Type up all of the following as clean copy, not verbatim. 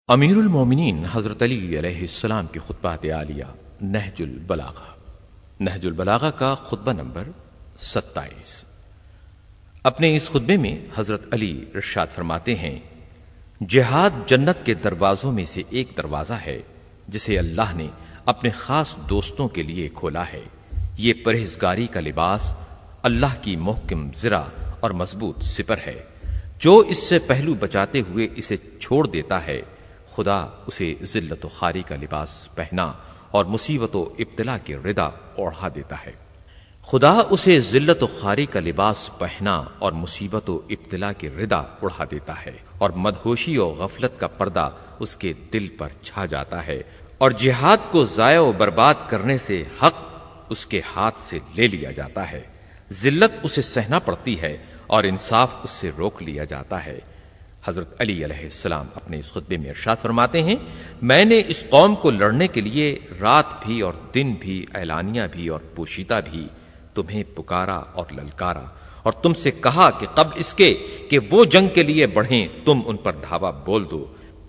امیر المومنین حضرت علی علیہ السلام کی خطبات عالیہ نہج البلاغہ کا خطبہ نمبر 27۔ اپنے اس خطبے میں حضرت علی ارشاد فرماتے ہیں، جہاد جنت کے دروازوں میں سے ایک دروازہ ہے جسے اللہ نے اپنے خاص دوستوں کے لیے کھولا ہے۔ یہ پرہیزگاری کا لباس اللہ کی محکم زرہ اور مضبوط سپر ہے۔ جو اس سے پہلو بچاتے ہوئے اسے چھوڑ دیتا ہے، خدا اسے ذلت و خواری کا لباس پہنا اور مصیبت و ابتلا کی ردا اوڑھا دیتا ہے۔ خدا اسے ذلت و خواری کا لباس پہنا اور مصیبت و ابتلا کی ردا اڑھا دیتا ہے، اور مدہوشی و غفلت کا پردہ اس کے دل پر چھا جاتا ہے، اور جہاد کو ضائع و برباد کرنے سے حق اس کے ہاتھ سے لے لیا جاتا ہے۔ ذلت اسے سہنا پڑتی ہے اور انصاف اس سے روک لیا جاتا ہے۔ حضرت علی علیہ السلام اپنے اس خطبے میں ارشاد فرماتے ہیں، میں نے اس قوم کو لڑنے کے لیے رات بھی اور دن بھی، اعلانیہ بھی اور پوشیدہ بھی تمہیں پکارا اور للکارا، اور تم سے کہا کہ قبل اس کے کہ وہ جنگ کے لیے بڑھیں تم ان پر دھاوا بول دو۔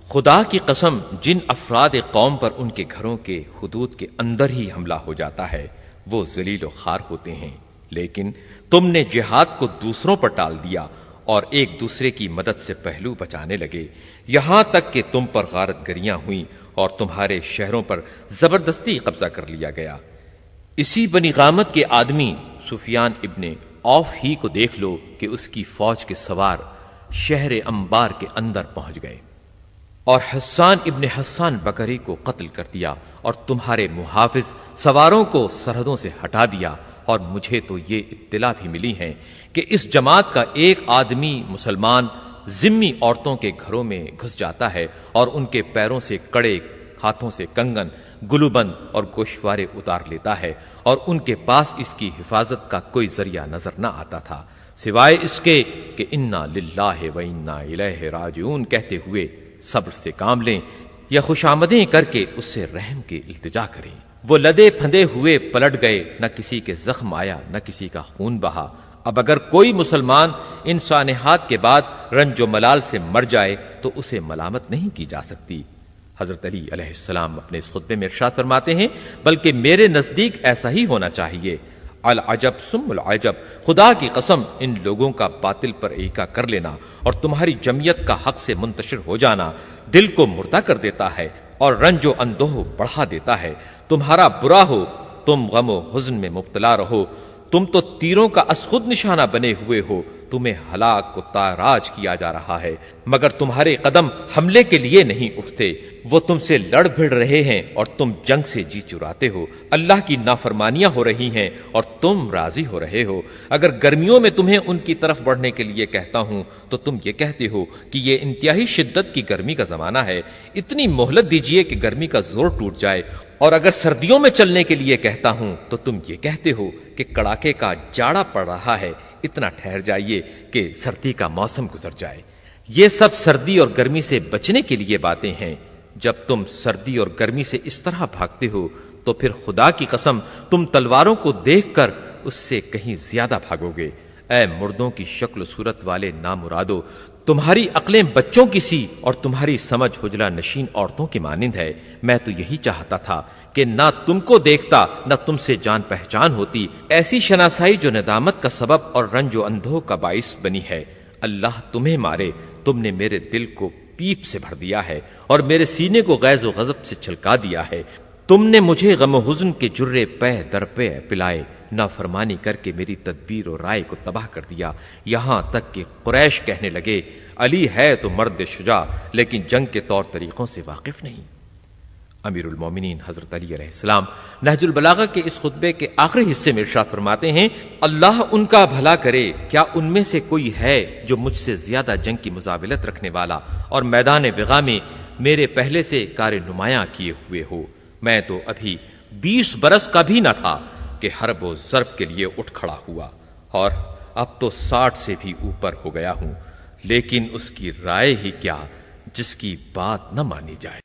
خدا کی قسم، جن افراد قوم پر ان کے گھروں کے حدود کے اندر ہی حملہ ہو جاتا ہے وہ ذلیل و خوار ہوتے ہیں، لیکن تم نے جہاد کو دوسروں پر ٹال دیا اور ایک دوسرے کی مدد سے پہلو بچانے لگے، یہاں تک کہ تم پر غارت گریاں ہوئیں اور تمہارے شہروں پر زبردستی قبضہ کر لیا گیا۔ اسی بنی غامت کے آدمی سفیان ابن عوف ہی کو دیکھ لو کہ اس کی فوج کے سوار شہر انبار کے اندر پہنچ گئے اور حسان ابن حسان بکری کو قتل کر دیا، اور تمہارے محافظ سواروں کو سرحدوں سے ہٹا دیا، اور مجھے تو یہ اطلاع بھی ملی ہے کہ اس جماعت کا ایک آدمی مسلمان ذمی عورتوں کے گھروں میں گھس جاتا ہے اور ان کے پیروں سے کڑے، ہاتھوں سے کنگن، گلوبند اور گوشوارے اتار لیتا ہے، اور ان کے پاس اس کی حفاظت کا کوئی ذریعہ نظر نہ آتا تھا سوائے اس کے کہ انا للہ و انا الیہ راجعون کہتے ہوئے صبر سے کام لیں یا خوشامدیں کر کے اس سے رحم کی التجا کریں۔ وہ لدے پھندے ہوئے پلٹ گئے، نہ کسی کے زخم آیا نہ کسی کا خون بہا۔ اب اگر کوئی مسلمان ان سانحات کے بعد رنج و ملال سے مر جائے تو اسے ملامت نہیں کی جا سکتی۔ حضرت علی علیہ السلام اپنے اس خطبے میں ارشاد فرماتے ہیں، بلکہ میرے نزدیک ایسا ہی ہونا چاہیے۔ العجب ثم العجب، خدا کی قسم ان لوگوں کا باطل پر ایکا کر لینا اور تمہاری جمعیت کا حق سے منتشر ہو جانا دل کو مردہ کر دیتا ہے اور رنج و اندوہ بڑھا دیتا ہے۔ تمہارا برا ہو، تم غم و حزن میں مبتلا رہو، تم تو تیروں کا از خود نشانہ بنے ہوئے ہو، تمہیں ہلاک و تاراج کیا جا رہا ہے، مگر تمہارے قدم حملے کے لیے نہیں اٹھتے۔ وہ تم سے لڑ بھڑ رہے ہیں اور تم جنگ سے جی چراتے ہو، اللہ کی نافرمانیاں ہو رہی ہیں اور تم راضی ہو رہے ہو۔ اگر گرمیوں میں تمہیں ان کی طرف بڑھنے کے لیے کہتا ہوں تو تم یہ کہتے ہو کہ یہ انتہائی شدت کی گرمی کا زمانہ ہے، اتنی مہلت دیجیے کہ گرمی کا زور ٹوٹ جائے، اور اگر سردیوں میں چلنے کے لیے کہتا ہوں تو تم یہ کہتے ہو کہ کڑاکے کا جاڑا پڑ رہا ہے، اتنا ٹھہر جائیے کہ سردی کا موسم گزر جائے۔ یہ سب سردی اور گرمی سے بچنے کے لیے باتیں ہیں۔ جب تم سردی اور گرمی سے اس طرح بھاگتے ہو تو پھر خدا کی قسم تم تلواروں کو دیکھ کر اس سے کہیں زیادہ بھاگو گے۔ اے مردوں کی شکل و صورت والے نامرادو، تمہاری عقلیں بچوں کی سی اور تمہاری سمجھ حجلہ نشین عورتوں کی مانند ہے۔ میں تو یہی چاہتا تھا کہ نہ تم کو دیکھتا نہ تم سے جان پہچان ہوتی، ایسی شناسائی جو ندامت کا سبب اور رنج و اندوہ کا باعث بنی ہے۔ اللہ تمہیں مارے، تم نے میرے دل کو پیپ سے بھر دیا ہے اور میرے سینے کو غیظ و غضب سے چھلکا دیا ہے۔ تم نے مجھے غم و حزن کے جرے پہ در پہ پلائے، نافرمانی کر کے میری تدبیر و رائے کو تباہ کر دیا، یہاں تک کہ قریش کہنے لگے علی ہے تو مرد شجاع لیکن جنگ کے طور طریقوں سے واقف نہیں۔ امیر المومنین حضرت علی علیہ السلام نہج البلاغہ کے اس خطبے کے آخری حصے میں ارشاد فرماتے ہیں، اللہ ان کا بھلا کرے، کیا ان میں سے کوئی ہے جو مجھ سے زیادہ جنگ کی مزاولت رکھنے والا اور میدان وغا میں میرے پہلے سے کار نمایاں کیے ہوئے ہو؟ میں تو ابھی 20 برس کا بھی نہ تھا کہ حرب و ضرب کے لیے اٹھ کھڑا ہوا، اور اب تو 60 سے بھی اوپر ہو گیا ہوں، لیکن اس کی رائے ہی کیا جس کی بات نہ مانی جائے۔